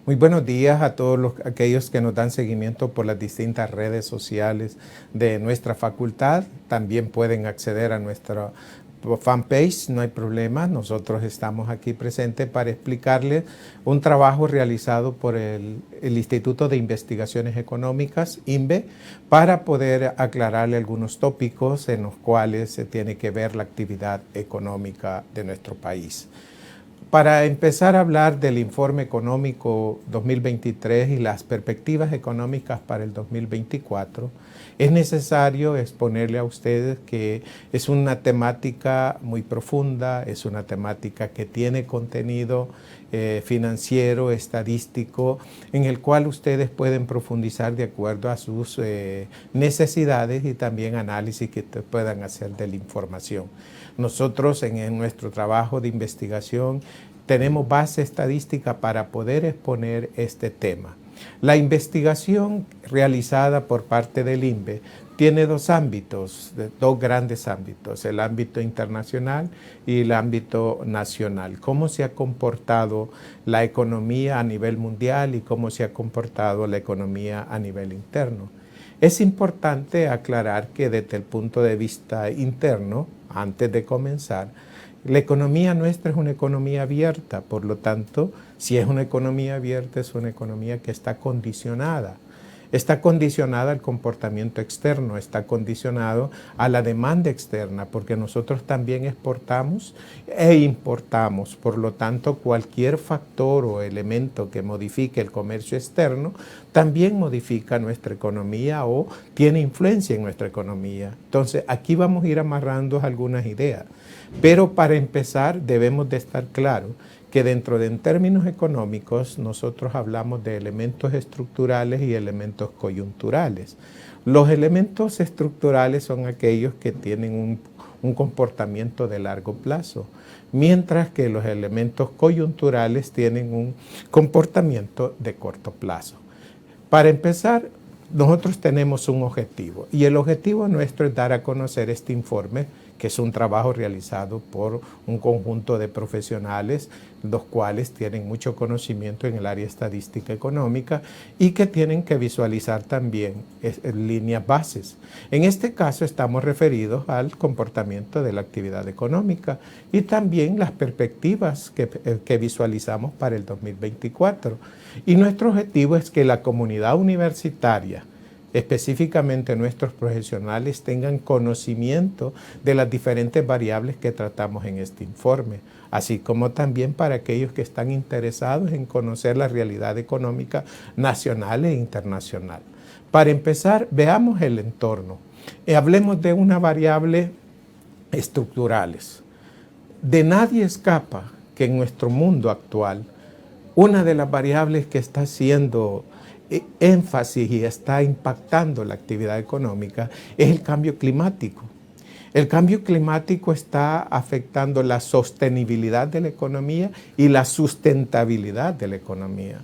Muy buenos días a todos aquellos que nos dan seguimiento por las distintas redes sociales de nuestra facultad. También pueden acceder a nuestra fanpage, no hay problema. Nosotros estamos aquí presentes para explicarles un trabajo realizado por el Instituto de Investigaciones Económicas, INVE, para poder aclararle algunos tópicos en los cuales se tiene que ver la actividad económica de nuestro país. Para empezar a hablar del informe económico 2023 y las perspectivas económicas para el 2024, es necesario exponerle a ustedes que es una temática muy profunda, es una temática que tiene contenido financiero, estadístico, en el cual ustedes pueden profundizar de acuerdo a sus necesidades y también análisis que puedan hacer de la información. Nosotros en nuestro trabajo de investigación tenemos base estadística para poder exponer este tema. La investigación realizada por parte del INVE tiene dos grandes ámbitos, el ámbito internacional y el ámbito nacional. Cómo se ha comportado la economía a nivel mundial y cómo se ha comportado la economía a nivel interno. Es importante aclarar que desde el punto de vista interno, antes de comenzar, la economía nuestra es una economía abierta, por lo tanto, si es una economía abierta, es una economía que está condicionada. Está condicionada al comportamiento externo, está condicionado a la demanda externa, porque nosotros también exportamos e importamos. Por lo tanto, cualquier factor o elemento que modifique el comercio externo también modifica nuestra economía o tiene influencia en nuestra economía. Entonces, aquí vamos a ir amarrando algunas ideas. Pero para empezar, debemos de estar claros que dentro de términos económicos nosotros hablamos de elementos estructurales y elementos coyunturales. Los elementos estructurales son aquellos que tienen un comportamiento de largo plazo, mientras que los elementos coyunturales tienen un comportamiento de corto plazo. Para empezar, nosotros tenemos un objetivo y el objetivo nuestro es dar a conocer este informe, que es un trabajo realizado por un conjunto de profesionales, los cuales tienen mucho conocimiento en el área estadística económica y que tienen que visualizar también líneas bases. En este caso estamos referidos al comportamiento de la actividad económica y también las perspectivas que visualizamos para el 2024. Y nuestro objetivo es que la comunidad universitaria, específicamente nuestros profesionales, tengan conocimiento de las diferentes variables que tratamos en este informe, así como también para aquellos que están interesados en conocer la realidad económica nacional e internacional. Para empezar, veamos el entorno. Hablemos de una variable estructurales. De nadie escapa que en nuestro mundo actual, una de las variables que está siendo énfasis y está impactando la actividad económica es el cambio climático. El cambio climático está afectando la sostenibilidad de la economía y la sustentabilidad de la economía.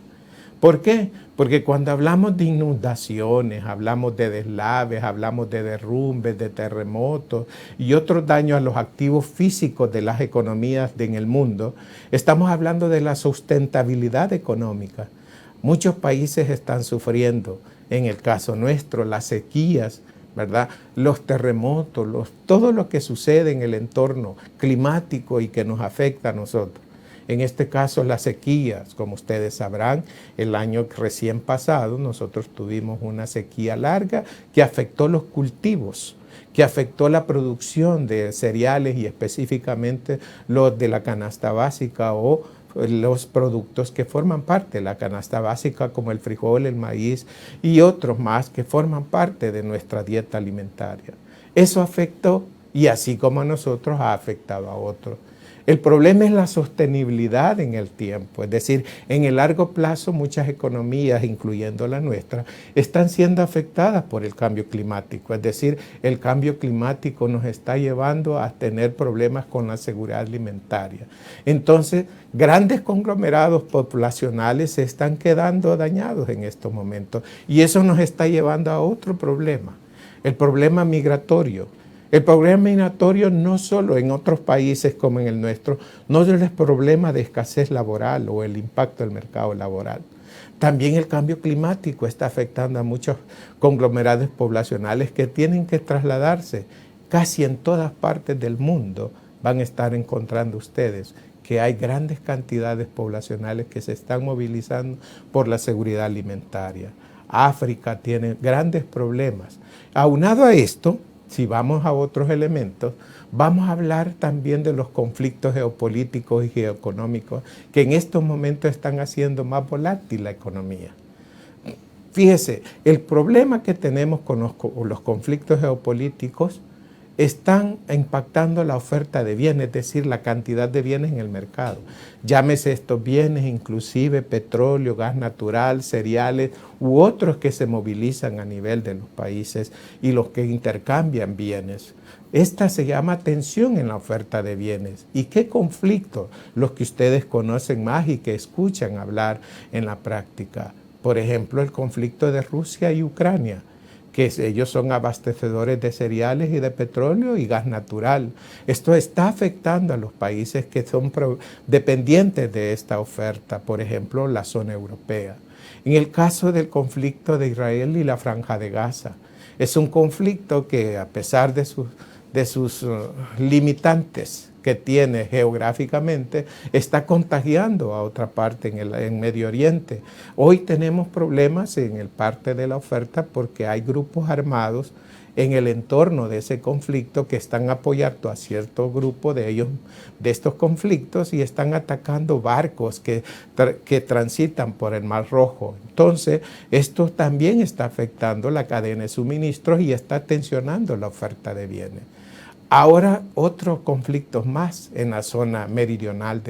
¿Por qué? Porque cuando hablamos de inundaciones, hablamos de deslaves, hablamos de derrumbes, de terremotos y otros daños a los activos físicos de las economías en el mundo, estamos hablando de la sustentabilidad económica. Muchos países están sufriendo, en el caso nuestro, las sequías, ¿verdad? Los terremotos, todo lo que sucede en el entorno climático y que nos afecta a nosotros. En este caso, las sequías, como ustedes sabrán, el año recién pasado nosotros tuvimos una sequía larga que afectó los cultivos, que afectó la producción de cereales y específicamente los de la canasta básica o los productos que forman parte de la canasta básica como el frijol, el maíz y otros más que forman parte de nuestra dieta alimentaria. Eso afectó y así como a nosotros ha afectado a otros. El problema es la sostenibilidad en el tiempo, es decir, en el largo plazo muchas economías, incluyendo la nuestra, están siendo afectadas por el cambio climático, es decir, el cambio climático nos está llevando a tener problemas con la seguridad alimentaria. Entonces, grandes conglomerados poblacionales se están quedando dañados en estos momentos y eso nos está llevando a otro problema, el problema migratorio. El problema migratorio no solo en otros países como en el nuestro, no es el problema de escasez laboral o el impacto del mercado laboral. También el cambio climático está afectando a muchos conglomerados poblacionales que tienen que trasladarse. Casi en todas partes del mundo van a estar encontrando ustedes que hay grandes cantidades poblacionales que se están movilizando por la seguridad alimentaria. África tiene grandes problemas. Aunado a esto, si vamos a otros elementos, vamos a hablar también de los conflictos geopolíticos y geoeconómicos que en estos momentos están haciendo más volátil la economía. Fíjese, el problema que tenemos con los conflictos geopolíticos están impactando la oferta de bienes, es decir, la cantidad de bienes en el mercado. Llámese estos bienes, inclusive petróleo, gas natural, cereales u otros que se movilizan a nivel de los países y los que intercambian bienes. Esta se llama tensión en la oferta de bienes. ¿Y qué conflictos? Los que ustedes conocen más y que escuchan hablar en la práctica. Por ejemplo, el conflicto de Rusia y Ucrania, que ellos son abastecedores de cereales y de petróleo y gas natural. Esto está afectando a los países que son dependientes de esta oferta, por ejemplo, la zona europea. En el caso del conflicto de Israel y la Franja de Gaza, es un conflicto que a pesar de sus limitantes que tiene geográficamente, está contagiando a otra parte en Medio Oriente. Hoy tenemos problemas en el parte de la oferta porque hay grupos armados en el entorno de ese conflicto que están apoyando a cierto grupo de estos conflictos y están atacando barcos que transitan por el Mar Rojo. Entonces, esto también está afectando la cadena de suministros y está tensionando la oferta de bienes. Ahora otros conflictos más en la zona meridional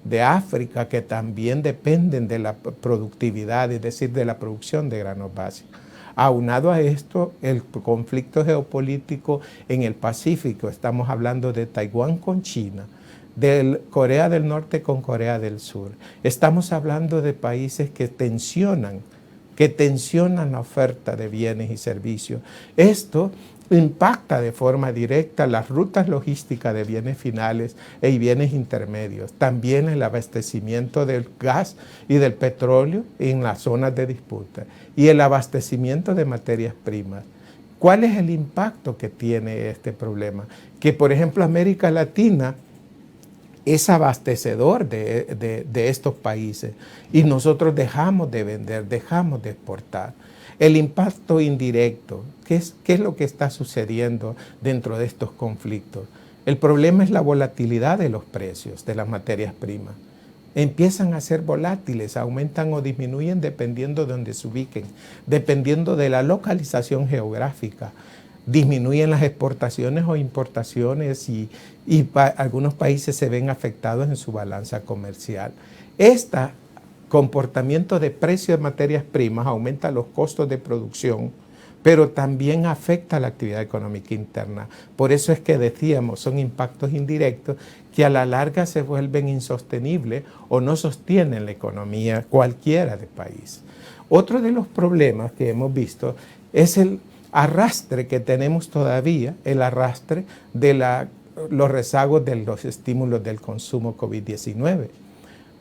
de África que también dependen de la productividad, es decir, de la producción de granos básicos. Aunado a esto, el conflicto geopolítico en el Pacífico, estamos hablando de Taiwán con China, de Corea del Norte con Corea del Sur. Estamos hablando de países que tensionan la oferta de bienes y servicios. Esto impacta de forma directa las rutas logísticas de bienes finales y bienes intermedios, también el abastecimiento del gas y del petróleo en las zonas de disputa y el abastecimiento de materias primas. ¿Cuál es el impacto que tiene este problema? Que, por ejemplo, América Latina es abastecedor de estos países y nosotros dejamos de vender, dejamos de exportar. El impacto indirecto, ¿qué es lo que está sucediendo dentro de estos conflictos? El problema es la volatilidad de los precios de las materias primas. Empiezan a ser volátiles, aumentan o disminuyen dependiendo de donde se ubiquen, dependiendo de la localización geográfica. Disminuyen las exportaciones o importaciones y algunos países se ven afectados en su balanza comercial. Este comportamiento de precio de materias primas aumenta los costos de producción, pero también afecta la actividad económica interna. Por eso es que decíamos, son impactos indirectos que a la larga se vuelven insostenibles o no sostienen la economía cualquiera de país. Otro de los problemas que hemos visto es el arrastre que tenemos todavía, el arrastre de los rezagos de los estímulos del consumo COVID-19.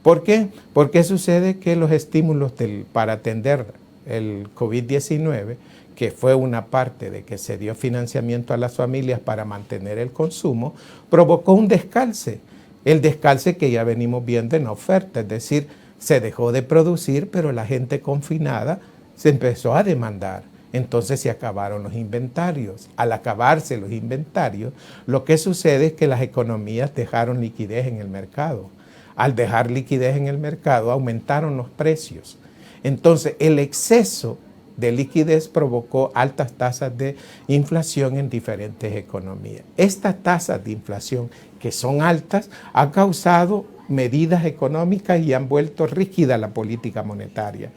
¿Por qué? Porque sucede que los estímulos para atender el COVID-19, que fue una parte de que se dio financiamiento a las familias para mantener el consumo, provocó un descalce. El descalce que ya venimos viendo en la oferta, es decir, se dejó de producir, pero la gente confinada se empezó a demandar. Entonces se acabaron los inventarios. Al acabarse los inventarios, lo que sucede es que las economías dejaron liquidez en el mercado. Al dejar liquidez en el mercado, aumentaron los precios. Entonces, el exceso de liquidez provocó altas tasas de inflación en diferentes economías. Estas tasas de inflación, que son altas, han causado medidas económicas y han vuelto rígida la política monetaria.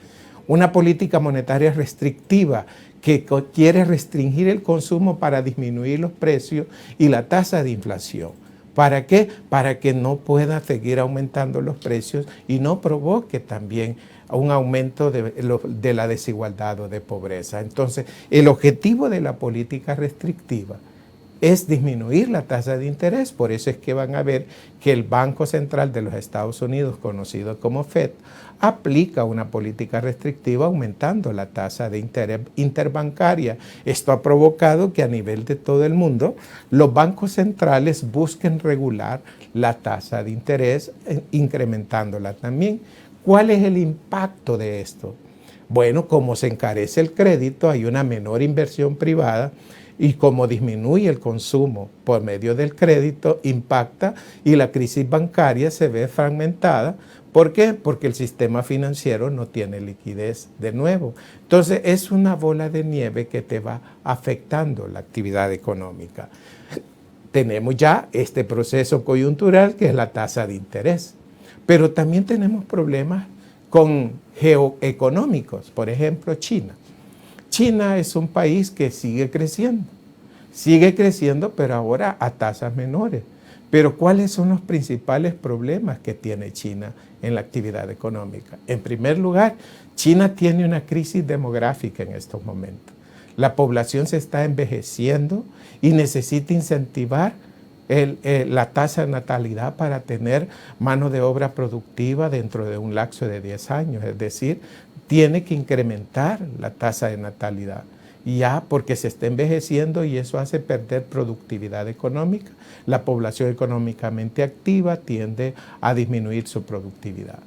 Una política monetaria restrictiva que quiere restringir el consumo para disminuir los precios y la tasa de inflación. ¿Para qué? Para que no pueda seguir aumentando los precios y no provoque también un aumento de la desigualdad o de pobreza. Entonces, el objetivo de la política restrictiva es disminuir la tasa de interés. Por eso es que van a ver que el Banco Central de los Estados Unidos, conocido como Fed, aplica una política restrictiva aumentando la tasa de interés interbancaria. Esto ha provocado que a nivel de todo el mundo los bancos centrales busquen regular la tasa de interés, incrementándola también. ¿Cuál es el impacto de esto? Bueno, como se encarece el crédito, hay una menor inversión privada, y como disminuye el consumo por medio del crédito, impacta y la crisis bancaria se ve fragmentada. ¿Por qué? Porque el sistema financiero no tiene liquidez de nuevo. Entonces es una bola de nieve que te va afectando la actividad económica. Tenemos ya este proceso coyuntural que es la tasa de interés, pero también tenemos problemas con geoeconómicos. Por ejemplo, China. China es un país que sigue creciendo, pero ahora a tasas menores. Pero ¿cuáles son los principales problemas que tiene China en la actividad económica? En primer lugar, China tiene una crisis demográfica en estos momentos. La población se está envejeciendo y necesita incentivar la tasa de natalidad para tener mano de obra productiva dentro de un lapso de 10 años. Es decir, tiene que incrementar la tasa de natalidad, ya porque se está envejeciendo y eso hace perder productividad económica. La población económicamente activa tiende a disminuir su productividad.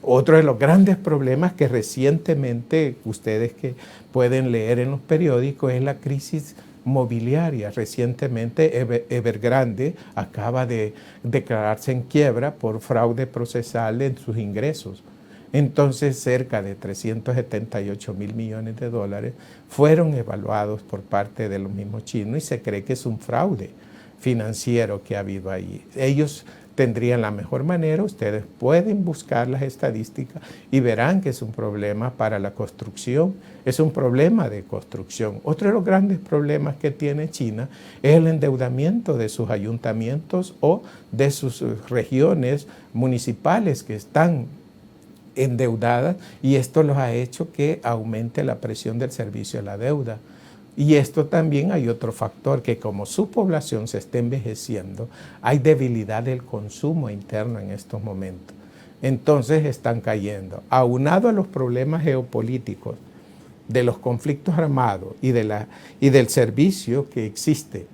Otro de los grandes problemas que recientemente ustedes que pueden leer en los periódicos es la crisis mobiliaria. Recientemente Evergrande acaba de declararse en quiebra por fraude procesal en sus ingresos. Entonces cerca de 378 mil millones de dólares fueron evaluados por parte de los mismos chinos y se cree que es un fraude financiero que ha habido ahí. Ellos tendrían la mejor manera, ustedes pueden buscar las estadísticas y verán que es un problema para la construcción, es un problema de construcción. Otro de los grandes problemas que tiene China es el endeudamiento de sus ayuntamientos o de sus regiones municipales que están endeudadas, y esto los ha hecho que aumente la presión del servicio a la deuda. Y esto también hay otro factor, que como su población se está envejeciendo, hay debilidad del consumo interno en estos momentos. Entonces están cayendo. Aunado a los problemas geopolíticos, de los conflictos armados y del servicio que existe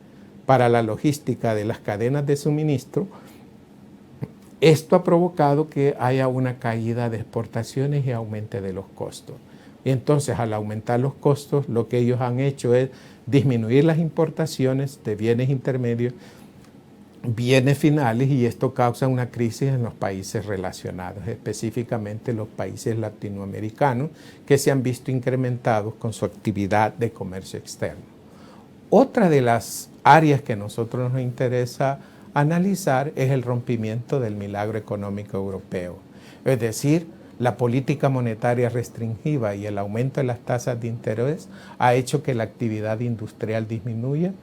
para la logística de las cadenas de suministro, esto ha provocado que haya una caída de exportaciones y aumente de los costos. Y entonces, al aumentar los costos, lo que ellos han hecho es disminuir las importaciones de bienes intermedios, bienes finales, y esto causa una crisis en los países relacionados, específicamente los países latinoamericanos, que se han visto incrementados con su actividad de comercio externo. Otra de las áreas que a nosotros nos interesa analizar es el rompimiento del milagro económico europeo. Es decir, la política monetaria restringida y el aumento de las tasas de interés ha hecho que la actividad industrial disminuya,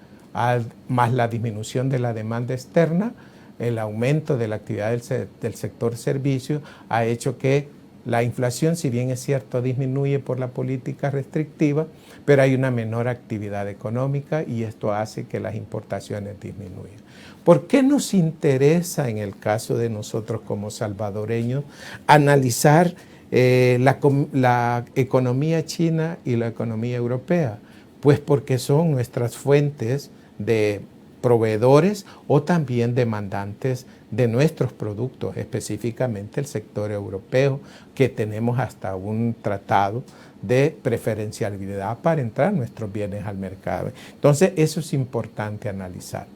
más la disminución de la demanda externa, el aumento de la actividad del sector servicios ha hecho que la inflación, si bien es cierto, disminuye por la política restrictiva, pero hay una menor actividad económica y esto hace que las importaciones disminuyan. ¿Por qué nos interesa en el caso de nosotros como salvadoreños analizar la economía china y la economía europea? Pues porque son nuestras fuentes de proveedores o también demandantes de nuestros productos, específicamente el sector europeo, que tenemos hasta un tratado de preferencialidad para entrar nuestros bienes al mercado. Entonces, eso es importante analizar.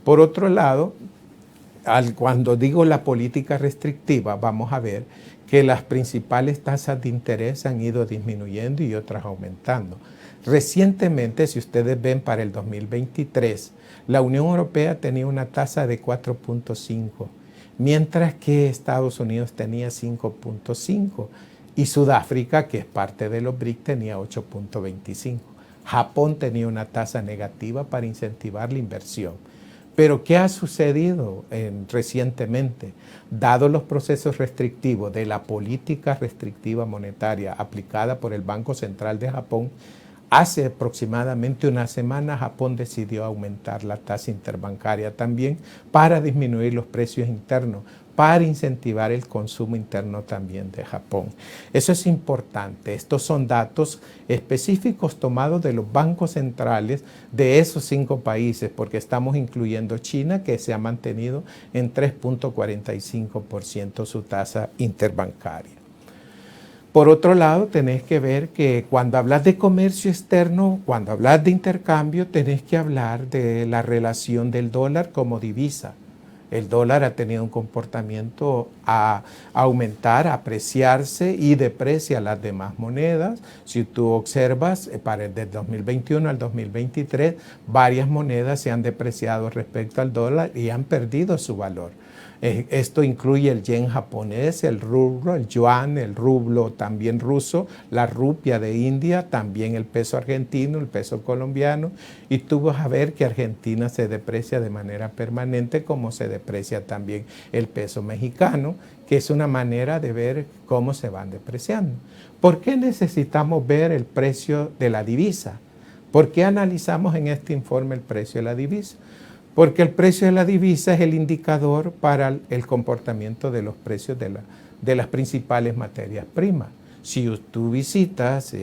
Por otro lado, cuando digo la política restrictiva, vamos a ver que las principales tasas de interés han ido disminuyendo y otras aumentando. Recientemente, si ustedes ven para el 2023, la Unión Europea tenía una tasa de 4.5, mientras que Estados Unidos tenía 5.5 y Sudáfrica, que es parte de los BRIC, tenía 8.25. Japón tenía una tasa negativa para incentivar la inversión. Pero ¿qué ha sucedido recientemente? Dado los procesos restrictivos de la política restrictiva monetaria aplicada por el Banco Central de Japón, Hace aproximadamente una semana Japón decidió aumentar la tasa interbancaria también para disminuir los precios internos, para incentivar el consumo interno también de Japón. Eso es importante. Estos son datos específicos tomados de los bancos centrales de esos 5 países, porque estamos incluyendo China, que se ha mantenido en 3.45% su tasa interbancaria. Por otro lado, tenés que ver que cuando hablas de comercio externo, cuando hablas de intercambio, tenés que hablar de la relación del dólar como divisa. El dólar ha tenido un comportamiento a aumentar, a apreciarse y deprecia las demás monedas. Si tú observas, desde 2021 al 2023, varias monedas se han depreciado respecto al dólar y han perdido su valor. Esto incluye el yen japonés, el rublo, el yuan, el rublo también ruso, la rupia de India, también el peso argentino, el peso colombiano. Y tú vas a ver que Argentina se deprecia de manera permanente, como se deprecia también el peso mexicano, que es una manera de ver cómo se van depreciando. ¿Por qué necesitamos ver el precio de la divisa? ¿Por qué analizamos en este informe el precio de la divisa? Porque el precio de la divisa es el indicador para el comportamiento de los precios de las principales materias primas. Si tú visitas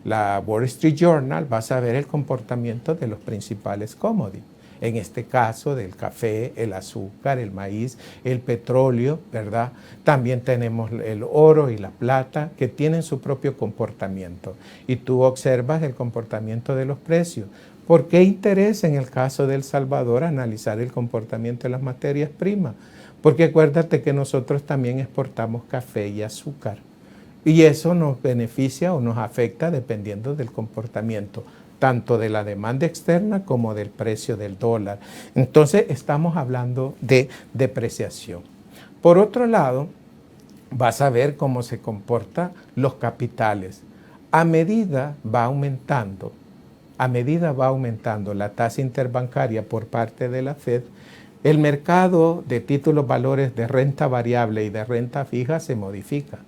la Wall Street Journal, vas a ver el comportamiento de los principales commodities. En este caso, del café, el azúcar, el maíz, el petróleo, ¿verdad? También tenemos el oro y la plata, que tienen su propio comportamiento. Y tú observas el comportamiento de los precios. ¿Por qué interesa en el caso de El Salvador analizar el comportamiento de las materias primas? Porque acuérdate que nosotros también exportamos café y azúcar. Y eso nos beneficia o nos afecta dependiendo del comportamiento, tanto de la demanda externa como del precio del dólar. Entonces estamos hablando de depreciación. Por otro lado, vas a ver cómo se comportan los capitales. A medida va aumentando la tasa interbancaria por parte de la Fed, el mercado de títulos valores de renta variable y de renta fija se modifica.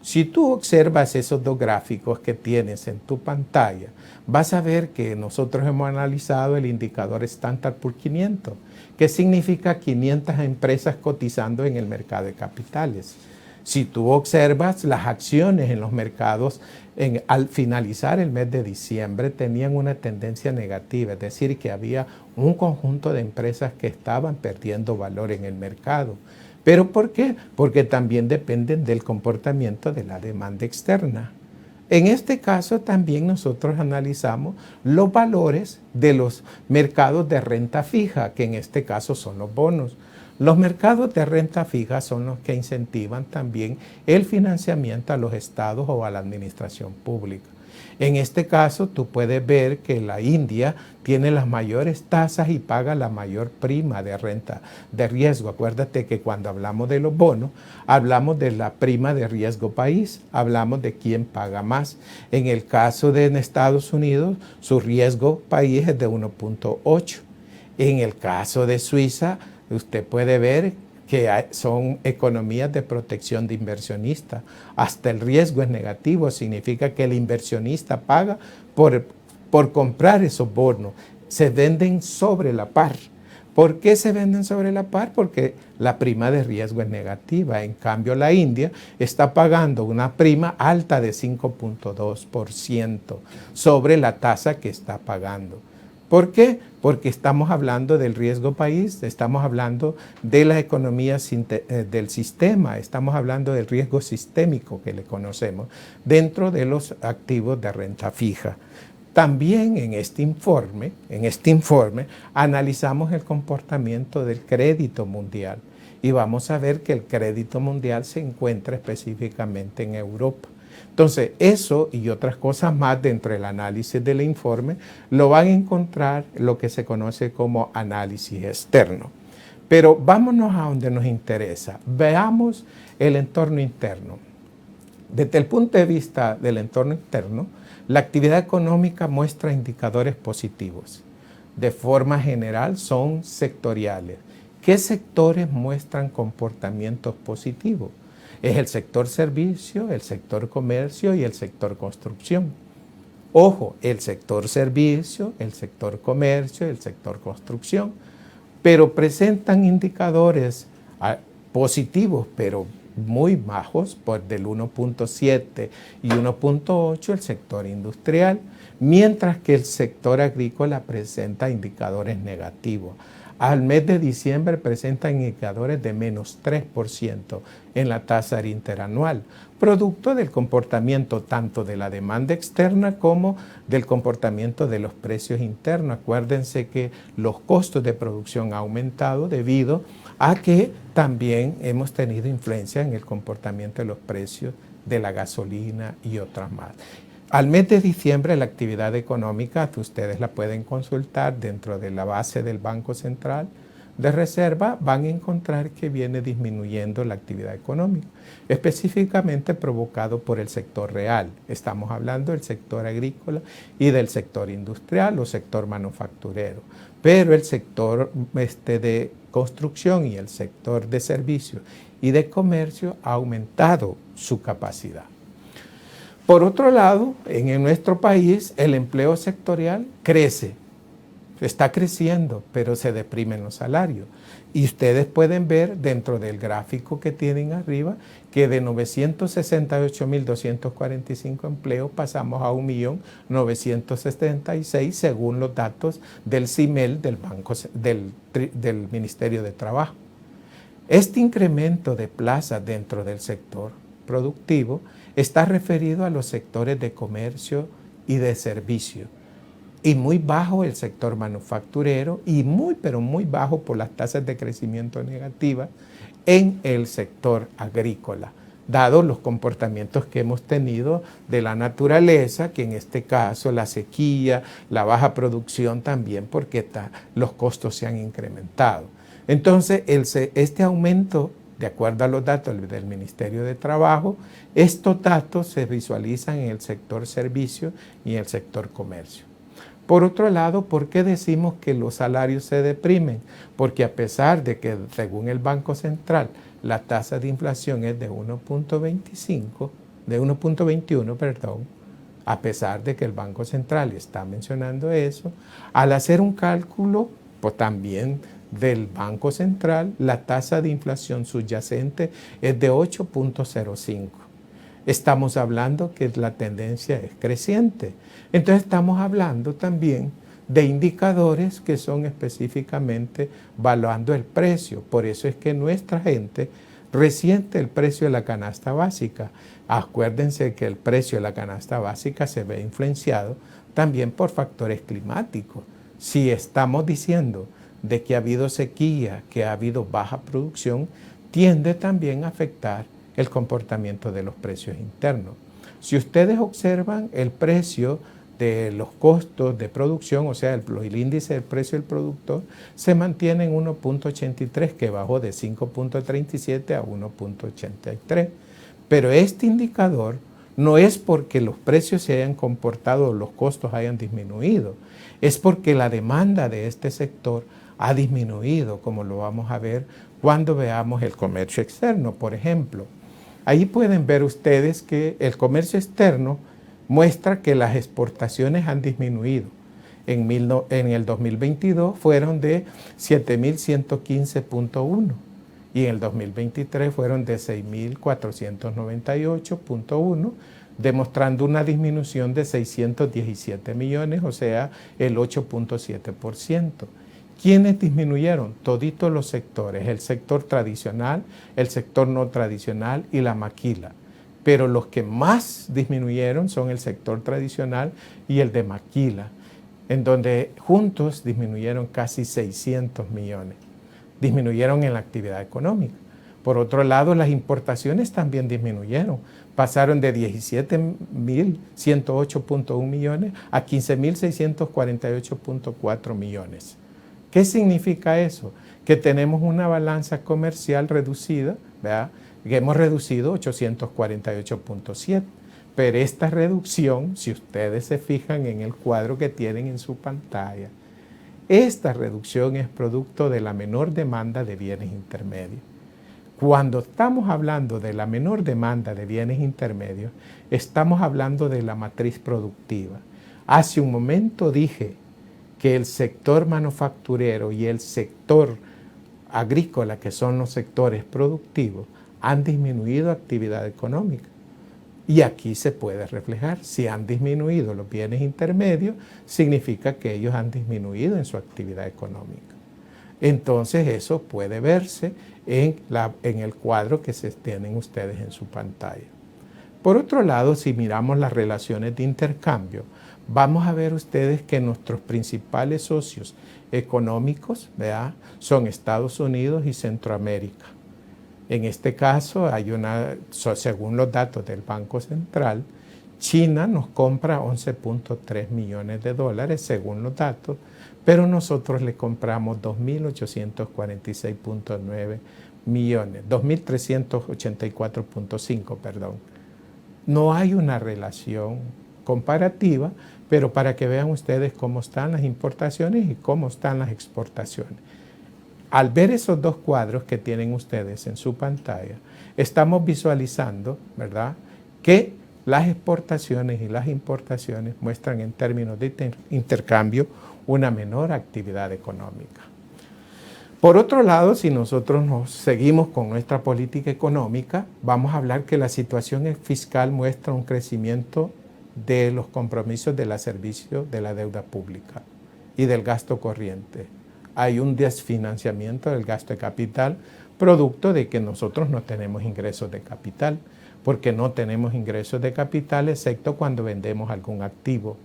Si tú observas esos 2 gráficos que tienes en tu pantalla, vas a ver que nosotros hemos analizado el indicador Standard & Poor's 500, que significa 500 empresas cotizando en el mercado de capitales. Si tú observas las acciones en los mercados, al finalizar el mes de diciembre tenían una tendencia negativa, es decir, que había un conjunto de empresas que estaban perdiendo valor en el mercado. ¿Pero por qué? Porque también dependen del comportamiento de la demanda externa. En este caso también nosotros analizamos los valores de los mercados de renta fija, que en este caso son los bonos. Los mercados de renta fija son los que incentivan también el financiamiento a los estados o a la administración pública. En este caso, tú puedes ver que la India tiene las mayores tasas y paga la mayor prima de renta de riesgo. Acuérdate que cuando hablamos de los bonos, hablamos de la prima de riesgo país, hablamos de quién paga más. En el caso de Estados Unidos, su riesgo país es de 1.8. En el caso de Suiza, usted puede ver que son economías de protección de inversionistas. Hasta el riesgo es negativo, significa que el inversionista paga por comprar esos bonos. Se venden sobre la par. ¿Por qué se venden sobre la par? Porque la prima de riesgo es negativa. En cambio, la India está pagando una prima alta de 5.2% sobre la tasa que está pagando. ¿Por qué? Porque estamos hablando del riesgo país, estamos hablando de la economía del sistema, estamos hablando del riesgo sistémico que le conocemos dentro de los activos de renta fija. También en este informe analizamos el comportamiento del crédito mundial y vamos a ver que el crédito mundial se encuentra específicamente en Europa. Entonces, eso y otras cosas más dentro del análisis del informe lo van a encontrar lo que se conoce como análisis externo. Pero vámonos a donde nos interesa. Veamos el entorno interno. Desde el punto de vista del entorno interno, la actividad económica muestra indicadores positivos. De forma general son sectoriales. ¿Qué sectores muestran comportamientos positivos? Es el sector servicio, el sector comercio y el sector construcción. Ojo, el sector servicio, el sector comercio, el sector construcción, pero presentan indicadores positivos, pero muy bajos, del 1.7 y 1.8 el sector industrial, mientras que el sector agrícola presenta indicadores negativos. Al mes de diciembre presenta indicadores de menos 3% en la tasa interanual, producto del comportamiento tanto de la demanda externa como del comportamiento de los precios internos. Acuérdense que los costos de producción han aumentado debido a que también hemos tenido influencia en el comportamiento de los precios de la gasolina y otras más. Al mes de diciembre la actividad económica, ustedes la pueden consultar dentro de la base del Banco Central de Reserva, van a encontrar que viene disminuyendo la actividad económica, específicamente provocado por el sector real. Estamos hablando del sector agrícola y del sector industrial o sector manufacturero, pero el sector de construcción y el sector de servicios y de comercio ha aumentado su capacidad. Por otro lado, en nuestro país el empleo sectorial crece, está creciendo, pero se deprimen los salarios. Y ustedes pueden ver dentro del gráfico que tienen arriba que de 968.245 empleos pasamos a 1.976.000 según los datos del CIMEL del Ministerio de Trabajo. Este incremento de plazas dentro del sector productivo está referido a los sectores de comercio y de servicio, y muy bajo el sector manufacturero y pero muy bajo por las tasas de crecimiento negativas en el sector agrícola, dado los comportamientos que hemos tenido de la naturaleza, que en este caso la sequía, la baja producción también, porque los costos se han incrementado. Entonces, este aumento, de acuerdo a los datos del Ministerio de Trabajo, estos datos se visualizan en el sector servicio y en el sector comercio. Por otro lado, ¿por qué decimos que los salarios se deprimen? Porque a pesar de que, según el Banco Central, la tasa de inflación es de 1.21, perdón, a pesar de que el Banco Central está mencionando eso, al hacer un cálculo, pues también del Banco Central, la tasa de inflación subyacente es de 8.05. Estamos hablando que la tendencia es creciente. Entonces estamos hablando también de indicadores que son específicamente evaluando el precio. Por eso es que nuestra gente resiente el precio de la canasta básica. Acuérdense que el precio de la canasta básica se ve influenciado también por factores climáticos. Si estamos diciendo de que ha habido sequía, que ha habido baja producción, tiende también a afectar el comportamiento de los precios internos. Si ustedes observan el precio de los costos de producción, o sea, el índice del precio del productor, se mantiene en 1.83, que bajó de 5.37 a 1.83. Pero este indicador no es porque los precios se hayan comportado o los costos hayan disminuido, es porque la demanda de este sector ha disminuido, como lo vamos a ver cuando veamos el comercio externo, por ejemplo. Ahí pueden ver ustedes que el comercio externo muestra que las exportaciones han disminuido. En el 2022 fueron de 7.115.1 y en el 2023 fueron de 6.498.1, demostrando una disminución de 617 millones, o sea, el 8.7%. ¿Quiénes disminuyeron? Toditos los sectores, el sector tradicional, el sector no tradicional y la maquila. Pero los que más disminuyeron son el sector tradicional y el de maquila, en donde juntos disminuyeron casi 600 millones. Disminuyeron en la actividad económica. Por otro lado, las importaciones también disminuyeron. Pasaron de 17.108.1 millones a 15.648.4 millones. ¿Qué significa eso? Que tenemos una balanza comercial reducida, ¿verdad? Que hemos reducido 848.7. Pero esta reducción, si ustedes se fijan en el cuadro que tienen en su pantalla, esta reducción es producto de la menor demanda de bienes intermedios. Cuando estamos hablando de la menor demanda de bienes intermedios, estamos hablando de la matriz productiva. Hace un momento dije que el sector manufacturero y el sector agrícola, que son los sectores productivos, han disminuido actividad económica. Y aquí se puede reflejar, si han disminuido los bienes intermedios, significa que ellos han disminuido en su actividad económica. Entonces eso puede verse en el cuadro que se tienen ustedes en su pantalla. Por otro lado, si miramos las relaciones de intercambio, vamos a ver ustedes que nuestros principales socios económicos, ¿verdad?, son Estados Unidos y Centroamérica. En este caso, según los datos del Banco Central, China nos compra 11.3 millones de dólares, según los datos, pero nosotros le compramos 2.846.9 millones, 2.384.5, perdón. No hay una relación comparativa, pero para que vean ustedes cómo están las importaciones y cómo están las exportaciones. Al ver esos dos cuadros que tienen ustedes en su pantalla, estamos visualizando, ¿verdad?, que las exportaciones y las importaciones muestran en términos de intercambio una menor actividad económica. Por otro lado, si nosotros nos seguimos con nuestra política económica, vamos a hablar que la situación fiscal muestra un crecimiento de los compromisos del servicio de la deuda pública y del gasto corriente. Hay un desfinanciamiento del gasto de capital, producto de que nosotros no tenemos ingresos de capital, porque no tenemos ingresos de capital excepto cuando vendemos algún activo,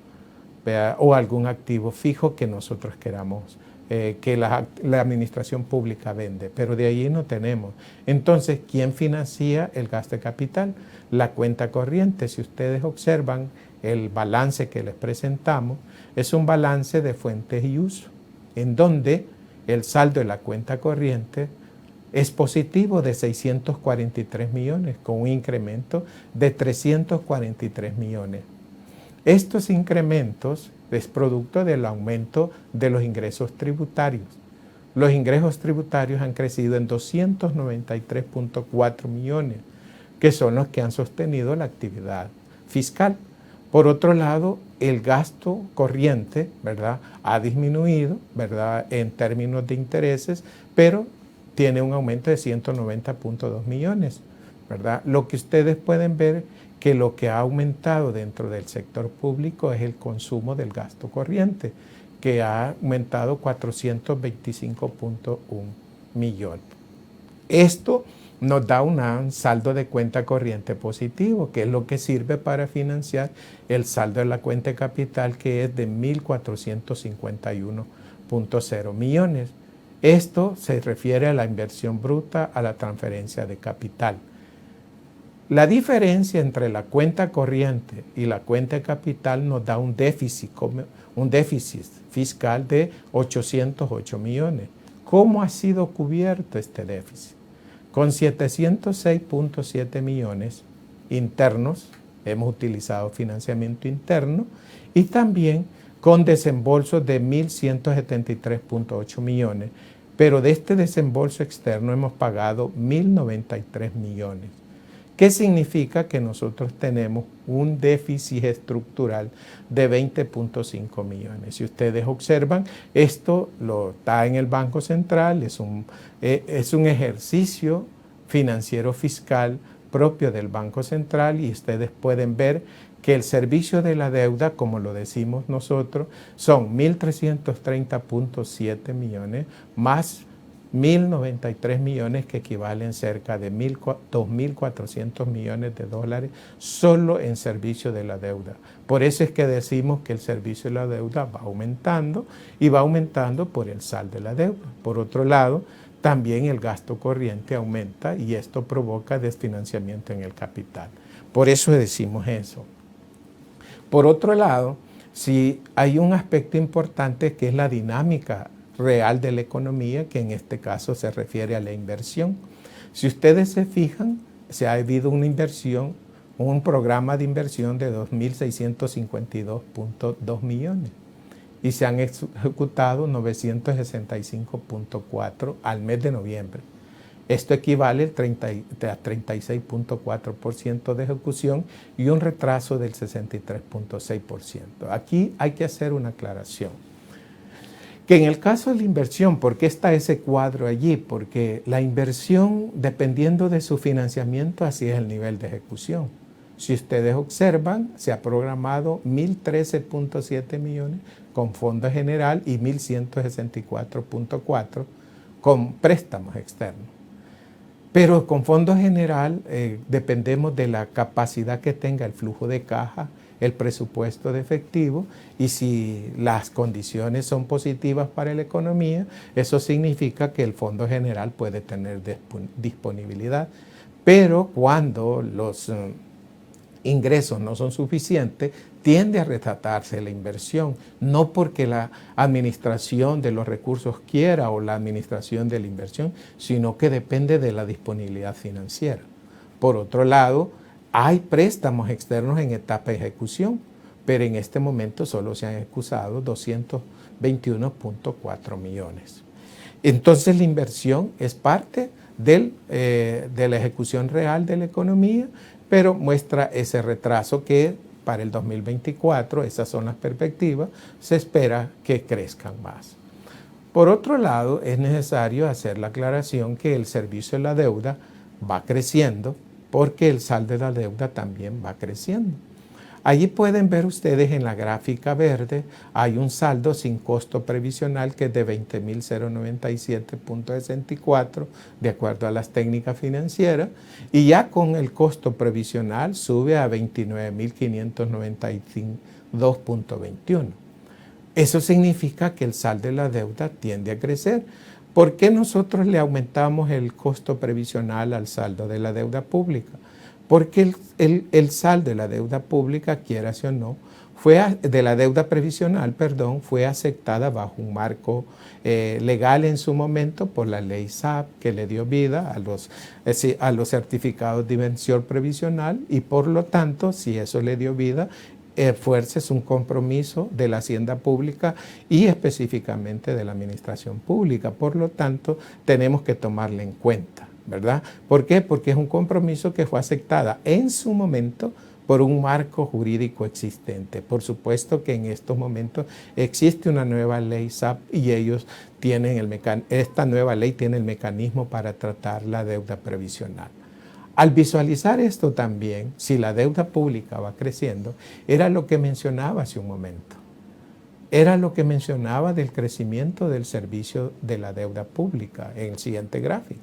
¿verdad?, o algún activo fijo que nosotros queramos, que la administración pública vende, pero de ahí no tenemos. Entonces, ¿quién financia el gasto de capital? La cuenta corriente. Si ustedes observan el balance que les presentamos, es un balance de fuentes y uso, en donde el saldo de la cuenta corriente es positivo de 643 millones, con un incremento de 343 millones. Estos incrementos es producto del aumento de los ingresos tributarios. Los ingresos tributarios han crecido en 293.4 millones, que son los que han sostenido la actividad fiscal. Por otro lado, el gasto corriente, ¿verdad?, ha disminuido, ¿verdad?, en términos de intereses, pero tiene un aumento de 190.2 millones, ¿verdad? Lo que ustedes pueden ver que lo que ha aumentado dentro del sector público es el consumo del gasto corriente, que ha aumentado 425.1 millones. Esto nos da un saldo de cuenta corriente positivo, que es lo que sirve para financiar el saldo de la cuenta de capital, que es de 1.451.0 millones. Esto se refiere a la inversión bruta, a la transferencia de capital. La diferencia entre la cuenta corriente y la cuenta de capital nos da un déficit fiscal de 808 millones. ¿Cómo ha sido cubierto este déficit? Con 706.7 millones internos, hemos utilizado financiamiento interno, y también con desembolsos de 1.173.8 millones, pero de este desembolso externo hemos pagado 1.093 millones. ¿Qué significa? Que nosotros tenemos un déficit estructural de 20.5 millones. Si ustedes observan, esto lo está en el Banco Central, es un ejercicio financiero fiscal propio del Banco Central, y ustedes pueden ver que el servicio de la deuda, como lo decimos nosotros, son 1.330.7 millones más 1.093 millones, que equivalen cerca de 2.400 millones de dólares solo en servicio de la deuda. Por eso es que decimos que el servicio de la deuda va aumentando, y va aumentando por el saldo de la deuda. Por otro lado, también el gasto corriente aumenta, y esto provoca desfinanciamiento en el capital. Por eso decimos eso. Por otro lado, si hay un aspecto importante, que es la dinámica real de la economía, que en este caso se refiere a la inversión. Si ustedes se fijan, se ha habido una inversión, un programa de inversión de 2.652.2 millones, y se han ejecutado 965.4 al mes de noviembre. Esto equivale a 36.4% de ejecución y un retraso del 63.6%. Aquí hay que hacer una aclaración. Que en el caso de la inversión, ¿por qué está ese cuadro allí? Porque la inversión, dependiendo de su financiamiento, así es el nivel de ejecución. Si ustedes observan, se ha programado 1.013.7 millones con fondo general y 1.164.4 con préstamos externos. Pero con fondo general dependemos de la capacidad que tenga el flujo de caja, el presupuesto de efectivo, y si las condiciones son positivas para la economía, eso significa que el fondo general puede tener disponibilidad. Pero cuando los ingresos no son suficientes, tiende a retratarse la inversión, no porque la administración de los recursos quiera o la administración de la inversión, sino que depende de la disponibilidad financiera. Por otro lado, hay préstamos externos en etapa de ejecución, pero en este momento solo se han ejecutado 221.4 millones. Entonces la inversión es parte de la ejecución real de la economía, pero muestra ese retraso que para el 2024, esas son las perspectivas, se espera que crezcan más. Por otro lado, es necesario hacer la aclaración que el servicio de la deuda va creciendo porque el saldo de la deuda también va creciendo. Allí pueden ver ustedes en la gráfica verde, hay un saldo sin costo previsional que es de 20.097.64 de acuerdo a las técnicas financieras, y ya con el costo previsional sube a 29.592.21. Eso significa que el saldo de la deuda tiende a crecer. ¿Por qué nosotros le aumentamos el costo previsional al saldo de la deuda pública? Porque el saldo de la deuda pública, quiera o no, de la deuda previsional, perdón, fue aceptada bajo un marco legal en su momento por la ley SAP, que le dio vida a los certificados de inversión previsional, y por lo tanto, si eso le dio vida, fuerza es un compromiso de la hacienda pública y específicamente de la administración pública. Por lo tanto, tenemos que tomarla en cuenta, ¿verdad? ¿Por qué? Porque es un compromiso que fue aceptada en su momento por un marco jurídico existente. Por supuesto que en estos momentos existe una nueva ley SAP y ellos tienen esta nueva ley tiene el mecanismo para tratar la deuda previsional. Al visualizar esto también, si la deuda pública va creciendo, era lo que mencionaba hace un momento. Era lo que mencionaba del crecimiento del servicio de la deuda pública en el siguiente gráfico.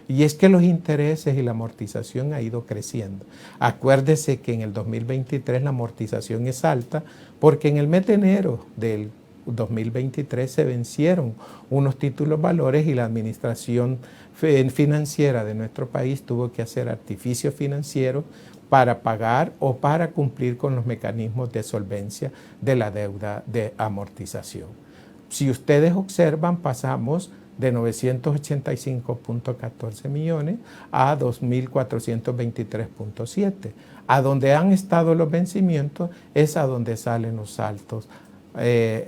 Y es que los intereses y la amortización ha ido creciendo. Acuérdese que en el 2023 la amortización es alta porque en el mes de enero del 2023 se vencieron unos títulos valores y la administración financiera de nuestro país tuvo que hacer artificios financieros para pagar o para cumplir con los mecanismos de solvencia de la deuda de amortización. Si ustedes observan, pasamos de 985.14 millones a 2.423.7. A donde han estado los vencimientos es a donde salen los altos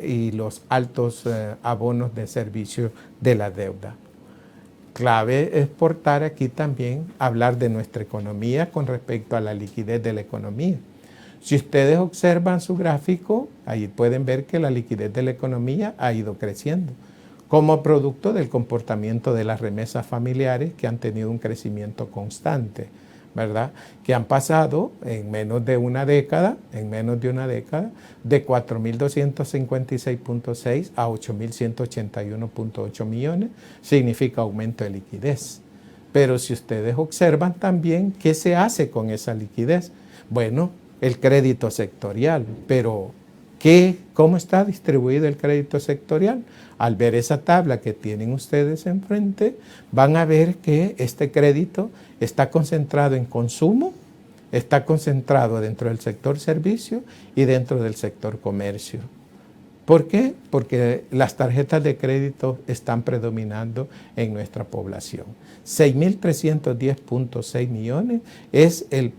y los altos abonos de servicio de la deuda. Clave es portar aquí también, hablar de nuestra economía con respecto a la liquidez de la economía. Si ustedes observan su gráfico, ahí pueden ver que la liquidez de la economía ha ido creciendo como producto del comportamiento de las remesas familiares que han tenido un crecimiento constante, ¿verdad? Que han pasado en menos de una década, de 4.256.6 a 8.181.8 millones, significa aumento de liquidez. Pero si ustedes observan también, ¿qué se hace con esa liquidez? Bueno, el crédito sectorial, pero ¿cómo está distribuido el crédito sectorial? Al ver esa tabla que tienen ustedes enfrente, van a ver que este crédito está concentrado en consumo, está concentrado dentro del sector servicio y dentro del sector comercio. ¿Por qué? Porque las tarjetas de crédito están predominando en nuestra población. 6.310.6 millones es el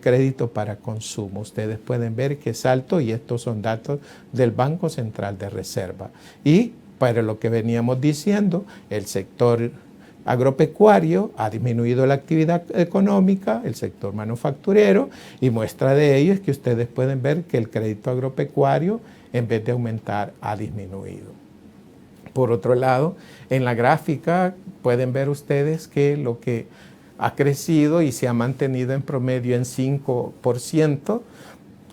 crédito para consumo. Ustedes pueden ver que es alto y estos son datos del Banco Central de Reserva. Y para lo que veníamos diciendo, el sector agropecuario ha disminuido la actividad económica, el sector manufacturero, y muestra de ello es que ustedes pueden ver que el crédito agropecuario, en vez de aumentar, ha disminuido. Por otro lado, en la gráfica pueden ver ustedes que lo que ha crecido y se ha mantenido en promedio en 5%,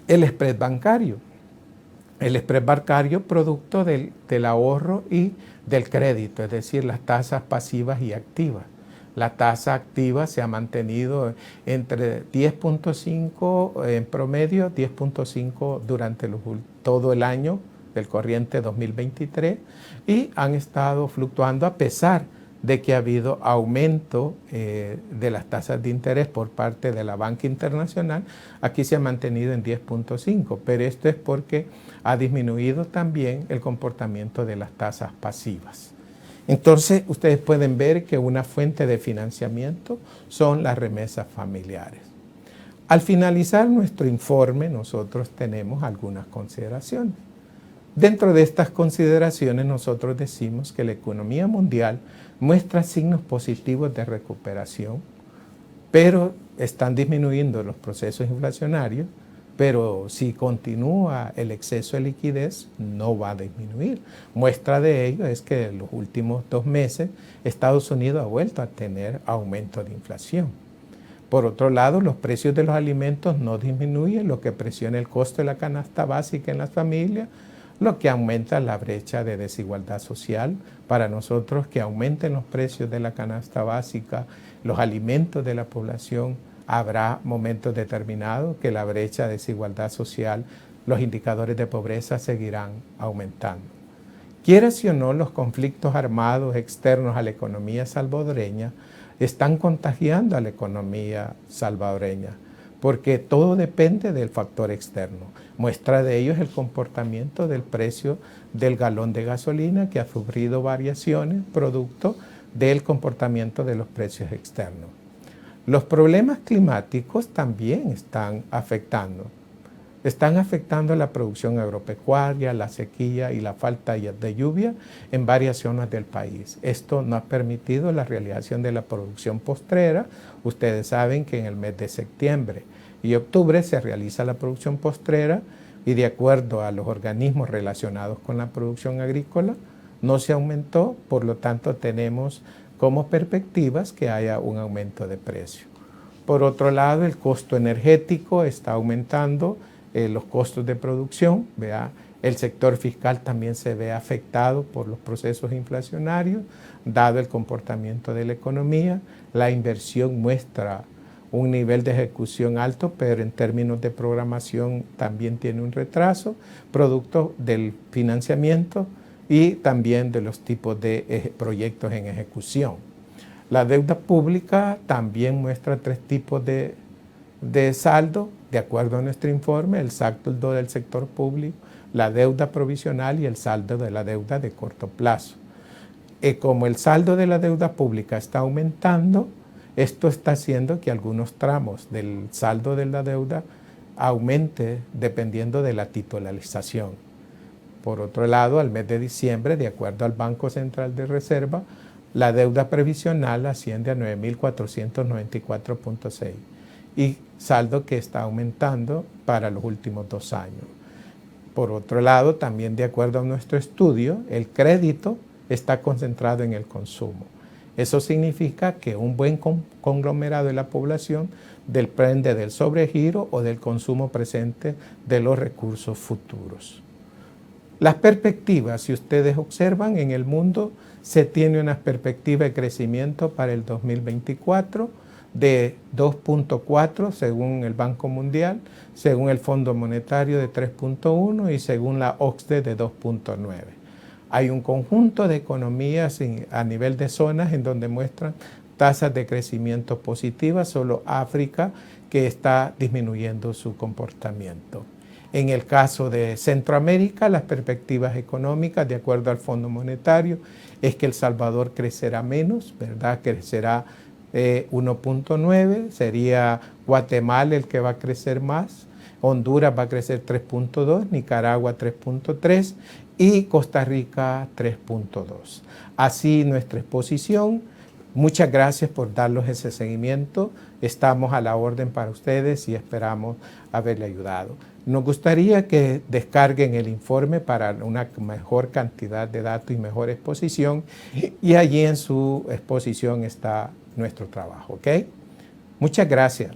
el spread bancario. El spread bancario producto del ahorro y del crédito, es decir, las tasas pasivas y activas. La tasa activa se ha mantenido entre 10.5 en promedio, 10.5 durante todo el año del corriente 2023 y han estado fluctuando a pesar de que ha habido aumento de las tasas de interés por parte de la banca internacional. Aquí se ha mantenido en 10.5, pero esto es porque ha disminuido también el comportamiento de las tasas pasivas. Entonces, ustedes pueden ver que una fuente de financiamiento son las remesas familiares. Al finalizar nuestro informe, nosotros tenemos algunas consideraciones. Dentro de estas consideraciones, nosotros decimos que la economía mundial muestra signos positivos de recuperación, pero están disminuyendo los procesos inflacionarios, pero si continúa el exceso de liquidez, no va a disminuir. Muestra de ello es que en los últimos 2 meses Estados Unidos ha vuelto a tener aumento de inflación. Por otro lado, los precios de los alimentos no disminuyen, lo que presiona el costo de la canasta básica en las familias, lo que aumenta la brecha de desigualdad social. Para nosotros, que aumenten los precios de la canasta básica, los alimentos de la población, habrá momentos determinados que la brecha de desigualdad social, los indicadores de pobreza seguirán aumentando. Quiera si o no, los conflictos armados externos a la economía salvadoreña están contagiando a la economía salvadoreña, porque todo depende del factor externo. Muestra de ello es el comportamiento del precio del galón de gasolina, que ha sufrido variaciones producto del comportamiento de los precios externos. Los problemas climáticos también están afectando la producción agropecuaria, la sequía y la falta de lluvia en varias zonas del país. Esto no ha permitido la realización de la producción postrera. Ustedes saben que en el mes de septiembre y octubre se realiza la producción postrera y de acuerdo a los organismos relacionados con la producción agrícola no se aumentó, por lo tanto tenemos como perspectivas que haya un aumento de precio. Por otro lado, el costo energético está aumentando, los costos de producción, el sector fiscal también se ve afectado por los procesos inflacionarios, dado el comportamiento de la economía. La inversión muestra un nivel de ejecución alto, pero en términos de programación también tiene un retraso, producto del financiamiento y también de los tipos de proyectos en ejecución. La deuda pública también muestra 3 tipos de saldo, de acuerdo a nuestro informe: el saldo del sector público, la deuda provisional y el saldo de la deuda de corto plazo. Como el saldo de la deuda pública está aumentando, esto está haciendo que algunos tramos del saldo de la deuda aumente dependiendo de la titularización. Por otro lado, al mes de diciembre, de acuerdo al Banco Central de Reserva, la deuda previsional asciende a 9.494.6 y saldo que está aumentando para los últimos 2 años. Por otro lado, también de acuerdo a nuestro estudio, el crédito está concentrado en el consumo. Eso significa que un buen conglomerado de la población depende del sobregiro o del consumo presente de los recursos futuros. Las perspectivas, si ustedes observan, en el mundo se tiene una perspectiva de crecimiento para el 2024 de 2.4 según el Banco Mundial, según el Fondo Monetario de 3.1 y según la OCDE de 2.9. Hay un conjunto de economías a nivel de zonas en donde muestran tasas de crecimiento positivas, solo África que está disminuyendo su comportamiento. En el caso de Centroamérica, las perspectivas económicas, de acuerdo al Fondo Monetario, es que El Salvador crecerá menos, ¿verdad? Crecerá 1.9, sería Guatemala el que va a crecer más, Honduras va a crecer 3.2, Nicaragua 3.3 y Costa Rica 3.2. Así nuestra exposición Muchas gracias por darnos ese seguimiento. Estamos a la orden para ustedes y esperamos haberle ayudado. Nos gustaría que descarguen el informe para una mejor cantidad de datos y mejor exposición. Y allí en su exposición está nuestro trabajo, ¿ok? Muchas gracias.